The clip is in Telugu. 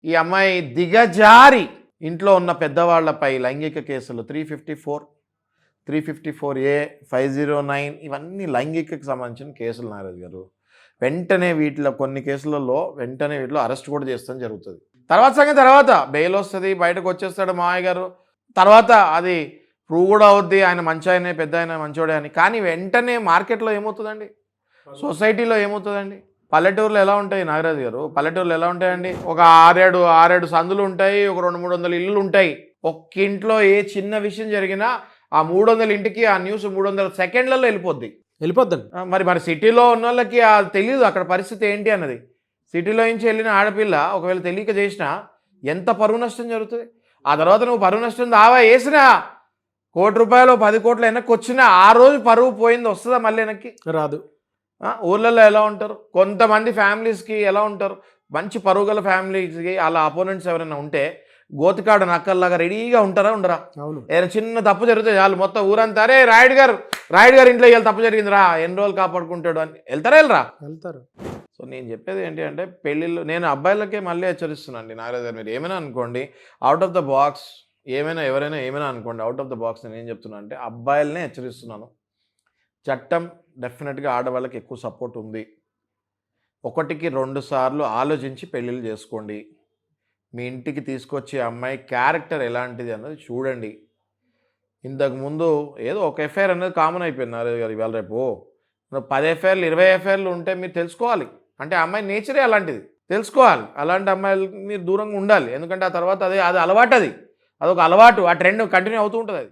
ఈ అమ్మాయి దిగజారి ఇంట్లో ఉన్న పెద్దవాళ్లపై లైంగిక కేసులు 354, 354A, 509 ఇవన్నీ లైంగికకు సంబంధించిన కేసులు నాగరాజు గారు. వెంటనే వీటిలో కొన్ని కేసులలో వెంటనే వీటిలో అరెస్ట్ కూడా చేస్తాం జరుగుతుంది. తర్వాత సంగతి తర్వాత బెయిల్ వస్తుంది, బయటకు వచ్చేస్తాడు మావయ్య గారు. తర్వాత అది ప్రూవ్ కూడా అవుద్ది, ఆయన మంచి ఆయనే, పెద్ద ఆయన మంచోడే అని. కానీ వెంటనే మార్కెట్లో ఏమవుతుందండి, సొసైటీలో ఏమవుతుందండి? పల్లెటూరులో ఎలా ఉంటాయి నాగరాజు గారు? పల్లెటూరులో ఎలా ఉంటాయండి? ఒక ఆరేడు సందులు ఉంటాయి, ఒక 200-300 ఇల్లులు ఉంటాయి. ఒక్క ఇంట్లో ఏ చిన్న విషయం జరిగినా ఆ 300 ఇంటికి ఆ న్యూస్ 300 సెకండ్లలో వెళ్ళిపోద్దండి. మరి సిటీలో ఉన్న వాళ్ళకి తెలియదు అక్కడ పరిస్థితి ఏంటి అన్నది. సిటీలో నుంచి వెళ్ళిన ఆడపిల్ల ఒకవేళ తెలియక చేసినా ఎంత పరువు నష్టం జరుగుతుంది. ఆ తర్వాత నువ్వు పరువు నష్టం దావా వేసినా ₹1 కోటి 10 కోట్లు వెనక్కి వచ్చినా ఆ రోజు పరువు పోయింది, వస్తుందా మళ్ళీ వెనక్కి? రాదు. ఊళ్ళల్లో ఎలా ఉంటారు, కొంతమంది ఫ్యామిలీస్కి ఎలా ఉంటారు, మంచి పరుగుల ఫ్యామిలీస్కి అలా అపోనెంట్స్ ఎవరైనా ఉంటే గోతికాడు నక్కల్లాగా రెడీగా ఉంటారా ఉండరా? అవును. ఏదైనా చిన్న తప్పు జరిగితే చాలు మొత్తం ఊరంతా అరే రాయుడు గారు ఇంట్లో ఇవాళ తప్పు జరిగిందిరా, ఎన్ని రోజులు కాపాడుకుంటాడు అని వెళ్తారు. సో నేను చెప్పేది ఏంటి అంటే పెళ్ళిళ్ళు, నేను అబ్బాయిలకే మళ్ళీ హెచ్చరిస్తున్నాను నాగరాజు గారు, మీరు ఏమైనా అనుకోండి అవుట్ ఆఫ్ ద బాక్స్, ఎవరైనా ఏమైనా అనుకోండి అవుట్ ఆఫ్ ద బాక్స్. నేను ఏం చెప్తున్నాను అంటే అబ్బాయిలనే హెచ్చరిస్తున్నాను. చట్టం డెఫినెట్గా ఆడవాళ్ళకి ఎక్కువ సపోర్ట్ ఉంది. 1కి 2 సార్లు ఆలోచించి పెళ్ళిళ్ళు చేసుకోండి. మీ ఇంటికి తీసుకొచ్చే అమ్మాయి క్యారెక్టర్ ఎలాంటిది అన్నది చూడండి. ఇంతకుముందు ఏదో ఒక ఎఫ్ఐఆర్ అనేది కామన్ అయిపోయింది నారాజు గారు. ఇవాళ రేపు 10 ఎఫ్ఐఆర్లు 20 ఎఫ్ఐఆర్లు ఉంటే మీరు తెలుసుకోవాలి. అంటే అమ్మాయి నేచరే అలాంటిది, తెలుసుకోవాలి. అలాంటి అమ్మాయిలకి మీరు దూరంగా ఉండాలి. ఎందుకంటే ఆ తర్వాత అది అలవాటు, అదొక అలవాటు, ఆ ట్రెండ్ కంటిన్యూ అవుతూ ఉంటుంది.